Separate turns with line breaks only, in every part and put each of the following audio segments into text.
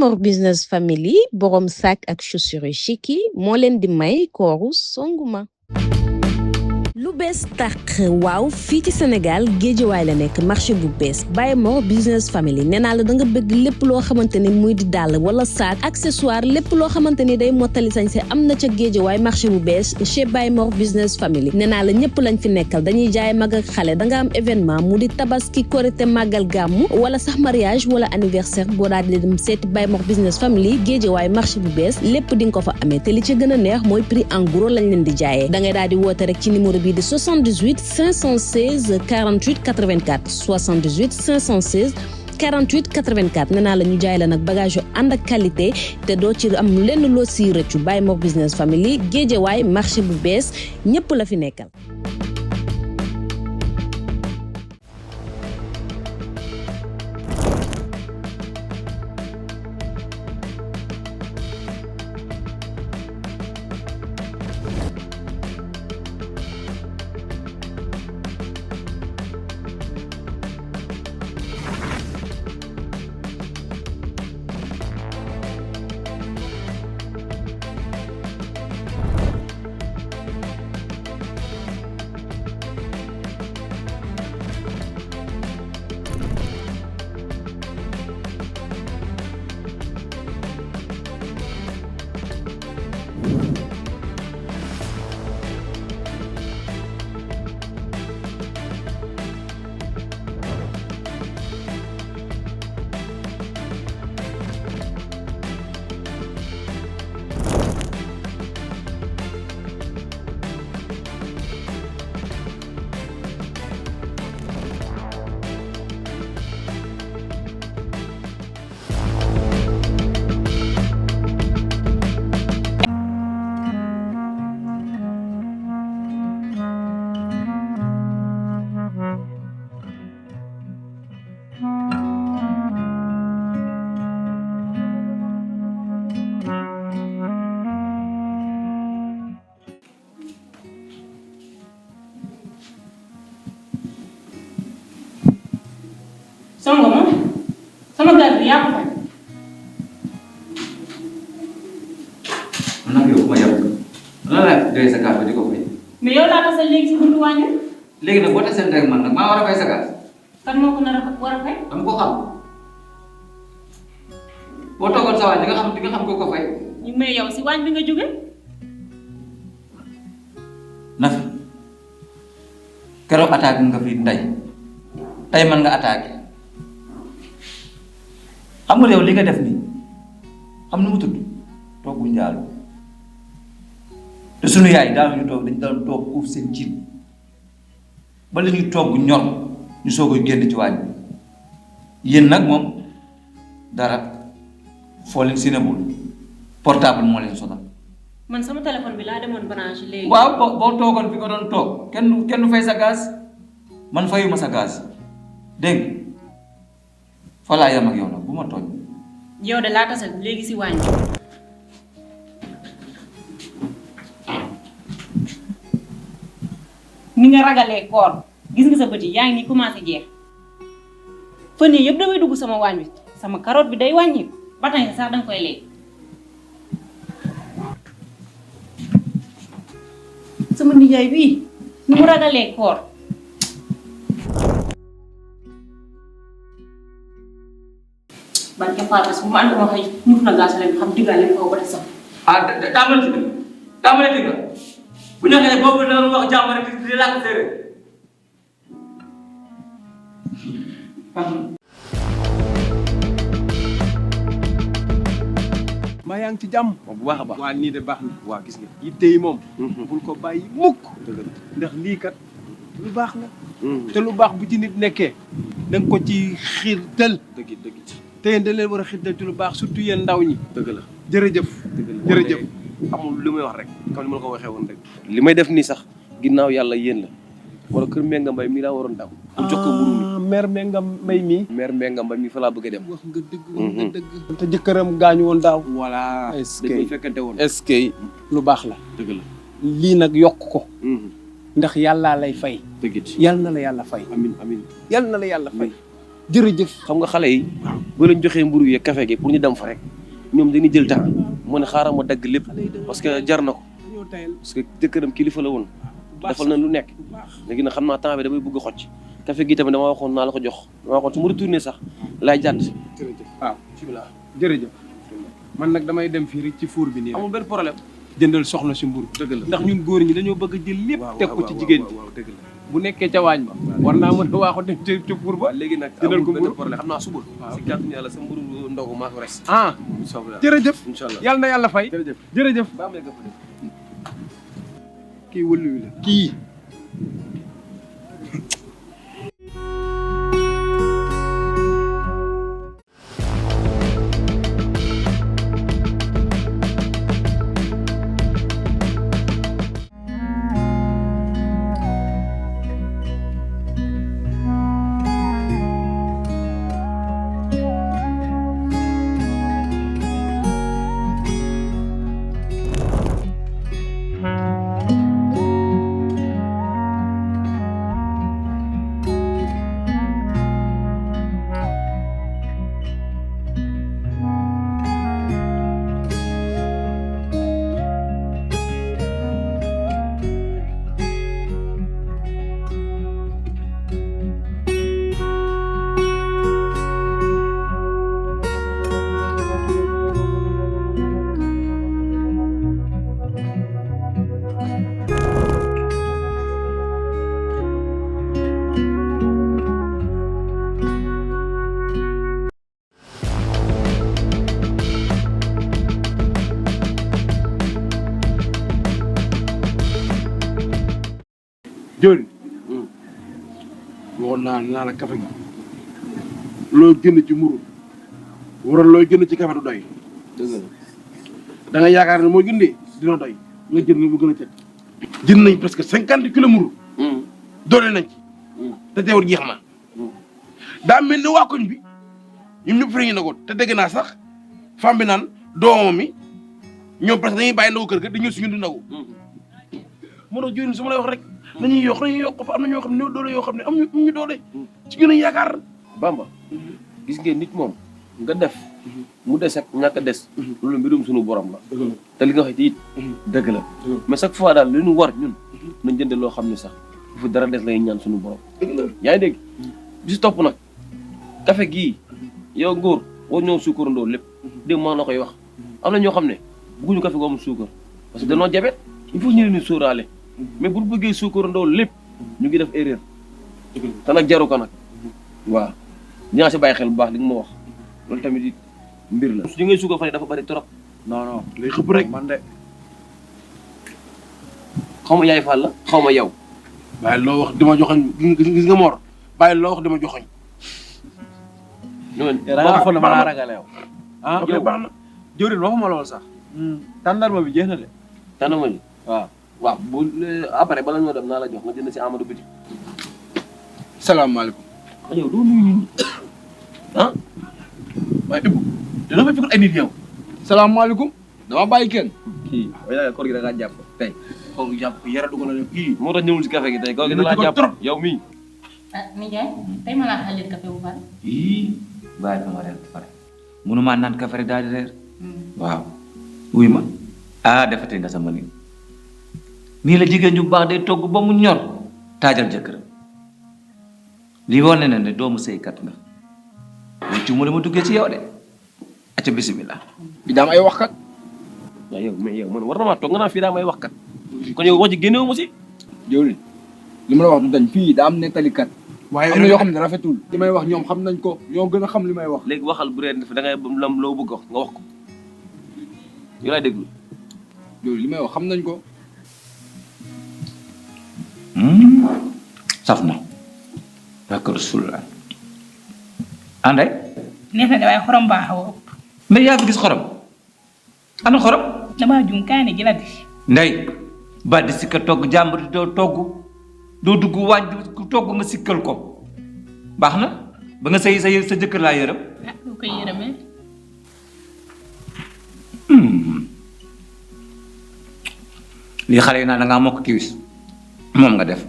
Mor Business Family borom sac ak chaussures chic yi moo leen di may kooru Songuma. lu bees tax waaw fii ci Sénégal Guédiawaye la nekk marché bu bees Baye Mor Business Family nee naa la da nga bëgg lépp loo xamante ni muy di dàll wala sac accessoire lépp loo xamante ni day mottali sañse am na ca Guédiawaye marché bu bees chez Baye Mor Business Family nee naa la ñëpp lañ fi nekkal dañuy jaay mag ak xale da nga am événement mu di tabaski korité màggal gàmmu wala sax mariage wala anniversaire boo daal di dem seeti Baye Mor Business Family Guédiawaye marché bu bees lépp di nga ko fa amee te li ci gën a neex mooy prix en gros lañ leen di jaayee da ngay daal di woote rek ci numéro bi de 78 516 48 84 78 516 48 84 nee naa la ñu jaay la nag bagage yu ànd ak qualité te doo ci am lenn loo siy rëccu Baye Mor Business Family Guédiawaye marché bu bees ñëpp la fi nekkal.
Songoma sama gaz bi yaa ko fay.
man nag yow ma yàgg lan la doy sa gaz ba di ko fay.
mais yow laa tasal léegi si buntu wàññi.
léegi nag boo tasee rek man nag maa war a fay sa gaz.
kan moo ko nar a war a fay.
dama ko xam boo toogoon sa waay di nga xam ko fay.
mais yow si wàññi bi nga jóge.
Nafi keroog attaque nga fi tey man nga attaqué. xam nga yow li nga def nii xam nu mu tudd toogu njaalu te sunu yaay daal ñu toog dañu daan toog uuf seen cin ba la ñuy togg ñor ñu soog a génn ci waañ bi yéen nag moom dara foo leen sinebul portable moo leen sonal.
man sama téléphone bi laa demoon branche léegi.
waaw boo toogoon fi nga doon toog kenn fay sa gaz man fayuma sa gaz dégg nga fa laa yam ak yow nag bu ma tooñ.
yow de laa tasal léegi si wàññi. ni nga ragalee koor gis nga sa bët yi yaa ngi ni commencé jeex fan yii yëpp damay dugg sama waañ bi sama carotte bi day wàññi ba tey sax danga koy lekk. sama nijaay bii ni mu ragalee koor. barke Fatou bu ma ànd ma xëy ñuuf na gaas leen xam diggaale kaw ba de sax.
tàmbali nga bu ñu waxee boobu da nga wax jàmm rek di làkk séeréer.
maa yaa ngi ci jàmm bu baax a baax waa nii de baax na waa gis nga yitte yi moom bul ko bàyyi mukk ndax lii kat lu baax la te lu baax bu ci nit nekkee da nga ko ci xiirtal dëgg te yéen da leen war a xiirtal ci lu baax surtout yéen ndaw ñi dëgg la jërëjëf amul li may wax rek comme ni ma la ko waxee woon rek li may def nii sax ginnaaw yàlla yéen la wala kër Mbenga Mbay mii laa waroon daw pour jox ko mburu mi mère Mbenga Mbay mii mère Mbenga Mbay mii fa laa bëgg a dem wax nga dëgg te jëkkëram gaañu woon daaw voilà dañ fekkante woon est-ce que lu baax la dëgg la lii nag yokk ko ndax yàllaa lay fay dëgg yàlla na la yàlla fay amiin yàlla na la yàlla fay jërëjëf.
xam nga xale yi boo leen joxee mburu yeeg café gi pour ñu dem fa rek ñoom dañuy jël temps mu ne xaaral ma dagg lépp parce que jar na ko parce que jëkkëram kilifa la woon defal na lu nekk léegi nag xam naa temps bi damay bëgg a xocc café gi tamit dama waxoon naa la ko jox dama waxoon su ma retourné sax laay jàdd.
jërëjëf waaw bismillah jërëjëf man nag damay dem fii rek ci four bi nii
amul benn problème.
jëndal soxna si mburu
dëgg la
ndax ñun góor ñi dañoo bëgg a jël lépp teg ko ci jigéen
dëgg la
bu nekkee ca waañ ba war naa mën a waaxu dem ci four ba
léegi nag
jëndal ko
amul benn
mburu
problème xam naa suba si kàttanu yàlla sa mburu ndogu maa ko res
ah
incha
jërëjëf
allah
yàlla na yàlla fay jërëjëf
baa may nga fa def.
kii wëllu wi la kii jëriñ waxoon naa la café gi loo génn ci mburu waral looy génn ci café du doy da nga yaakaar ne moo gindee dina doy nga jënd mu gën a teg jënd nañ presque 50 kilos mburu doole nañ ci te teewul jeex na daa mel ni waa koñ bi ñoom ñëpp fere ñu na ko te dégg naa sax femme bi naan doomam mi ñoom presque dañuy bàyyi ndagu kër ga di ñëw suñu di ndagu moo tax jëriñ su ma lay wax rek nañuy yokk fa am na ñoo xam ne doole yoo xam ne am ñu doole ci gën a yaakaar
Bamba gis ngeen nit moom nga def mu des ak ñàkk a des loolu mbirum suñu borom la te li nga wax it dëgg la mais chaque fois daal li ñu war ñun nañ jënde loo xam ne sax bu fi dara des lay ñaan suñu borom yaa ngi dégg bi si topp nag café gii yow góor war ñoo suukarandoo lépp dégg maa la koy wax am na ñoo xam ne bëgguñu café gu amul suukar parce que dañoo jabet il faut ñu leen di sóoraale mais bu bëggee suukarandoo lépp ñu ngi def erreur te nag jaru ko nag waaw dinaa si bàyyi xel bu baax li nga ma wax loolu tamit it mbir la su ngay suukar fan yi dafa bari trop
non lay xëpp rek man de
xaw ma yaay Fall la xaw ma yow
bàyyi loo wax dima joxoñ gis nga Mor bàyyi loo wax dima joxoñ
ragal fon na ma laa ragale yow ah
yow baax na
jëwrin waxuma lool sax tàndarma bi jeex na de
tànnama ji
waaw
waaw bu après bala ñoo dem naa la jox nga jënd si Amadou Biti
salaamaaleykum
yow doo nuyu nit ñi ah
waaye Ibou dina fa fekkul ay nit yow salaamaaleykum dama bàyyi kenn
kii waaye koor gi da ngaa jàpp tey
xaw jàpp yara dugal na kii
moo tax ñëwul si café gi tey koor gi da laa jàpp yow mii
ah nijaay tey ma laa xalit café bu bari.
ii bàyyi ma reer ba pare mënumaa naan café rek daal di reer waaw wuy ma ah defate nga sama lii nii la jigéen ju baax day togg ba mu ñor taajal jëkkëram lii wane na ne doomu sëykat nga wuccu mu dama duggee ci yow de acca bisimilah
bi daam ay waxkat
waaw yow mais yow man war na maa toog nga naan fii daa may wax kat kon yow wax ji génnewu ma si
jëwrin li ma la wax du dañ fii daa am nettalikat
waaye
am na yoo xam ne rafetul li may wax ñoom xam nañ ko ñoo gën a xam li may wax
léegi waxal bu reen def da ngay lam loo bëgg wax nga wax ko yow laay déglu
jëwrin li may wax xam nañ ko
saf na barke Rasulullah ànday
neex na de waaye xorom baaxawoo.
mais yaa fi gis xorom ana xorom
damaa jum kaane gi la di.
ndey ba di sikka togg jàmbur doo togg doo dugg waañ ku togg nga sikkal ko baax na ba nga sëy sa jëkkër laa yërëm
ah doo koy yërëmee.
lii xale yi naa da ngaa mokk kiwis moom nga def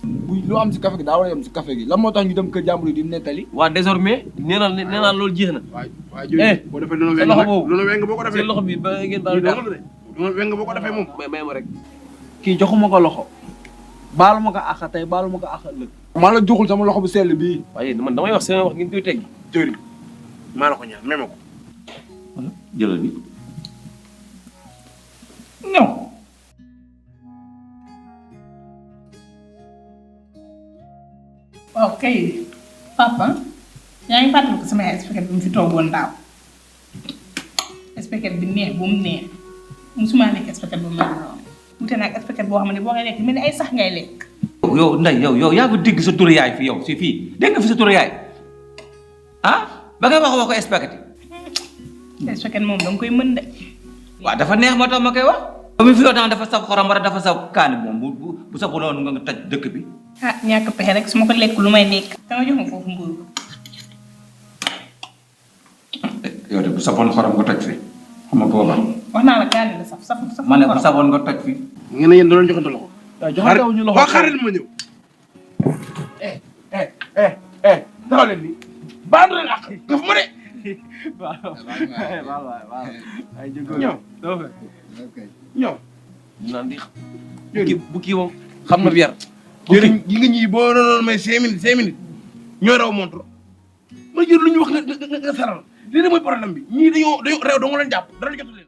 bu
bu lu am si café gi daa war a yem si café gi lan moo tax ñu dem kër jàmbur yi di nettali.
waa désormais nee naa loolu jeex na.
waaye jooju boo defee lu
sa loxo boobu
lu weng boo ko defee
seen loxo bi ba ngeen baal
lu weng boo ko defee moom
may ma rek.
kii joxuma ko loxo baalu ma ko àq tey baalu ma ko àq ëllëg.
maa la joxul sama loxo bu sell bii.
waaye man damay wax seen wax ngeen koy teggi.
jëri maa la ko ñaan même ko
jëlal bi
ñëw. waaw kay papa yaa ngi fàttali ko sama yaay spaghetti bi mu fi toogoon daaw spaghetti bi neex bu mu neex musuma lekk spaghetti bu mel noonu wute nag spaghetti boo xam ne boo ngay lekk mel ni ay sax ngay lekk.
yow nday yow yaa ko dégg sa turu yaay fi yow si fii dégg nga fi sa turu yaay ah ba ngay wax ko spaghetti
spaghetti moom danga koy mën de.
waaw dafa neex moo tax ma koy wax ba mu fi yow tam dafa saf xorom wala dafa saf kaani moom bu safu noonu nga taj dëkk bi
ah ñàkk pexe rek su ma ko lekk lu may lekk. dama jox ma foofu mburu
yow de bu safoon xorom nga toj fi xam nga booba
wax naa la kaani la saf saf saf.
ma ne bu safoon nga toj fi
ngeen ne yéen da doon joxante loxo
waaw joxantewu ñu loxo.
waaw xaaral ma ñëw taxaw leen nii baandu leen ak gaf ma de
ay jógoo
ñëw ñëw
naan di bu kii moom xam na bi yar.
jëriñ gi nga ñii boo doon may 5 minutes ñooy raw montre ma jël lu ñu wax nga saral lii de mooy problème bi ñii dañoo réew doo nga leen jàpp dara jot leen